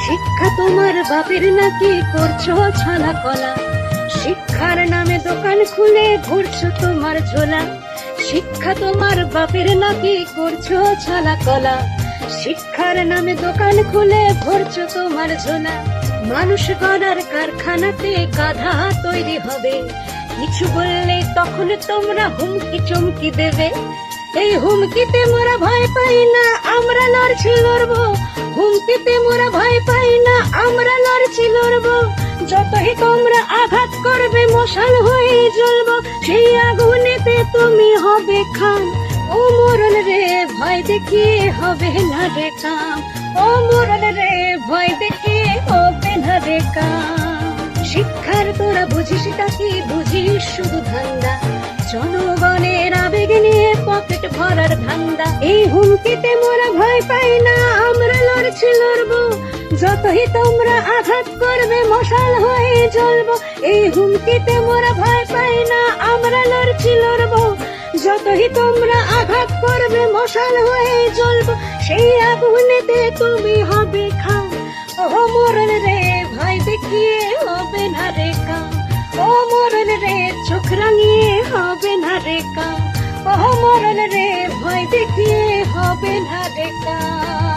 শিক্ষা তোমার বাপের নাকি করছো ছালা কলা, শিক্ষার নামে দোকান খুলে ভরছো তোমার ঝোলা। শিক্ষা তোমার বাপের নাকি করছো ছালা কলা, শিক্ষার নামে দোকান খুলে ভরছো তোমার ঝোলা। মানুষ গড়ার কারখানাতে গাধা তৈরি হবে, কিছু বললে তখন তোমরা হুমকি চমকি দেবে। এই হুমকিতে মোরা ভয় পাই না, আমরা লড়ছি লড়বো। হুমকিতে মোরা ভয় পাই না, আমরা লড়ছি লড়বো। যতই তোমরা আঘাত করবে মশাল হয়ে জ্বলবো, সেই আগুনেতে তুমি হবে খান। ও মরণ রে ভয় দেখিয়ে হবে না রে কাম, ও মরণ রে ভয় দেখিয়ে হবে না রে কাম। শিক্ষার তোরা বুঝিসটা কি, বুঝিস শুধু ধান্দা, জনগণের আবেগ নিয়ে পকেট ভরার ধান্দা। এই হুমকিতে মোরা ভয় পাই না, আমরা লড়ছি লড়বো। যতই তোমরা আঘাত করবে মশাল হয়ে জ্বলবো, এই হুমকিতে মোরা ভয় পাই না, আমরা লড়ছি লড়বো। যতই তোমরা আঘাত করবে মশাল হয়ে জ্বলবো, সেই আগুনেতে তুমি হবে খান। ও মরণ রে ভয় দেখিয়ে হবে না রে কাম, ও মরণ রে চোখ রাঙিয়ে হবে না রে কাম, ও মরণ রে ভয় দেখিয়ে হবে না রে কাম।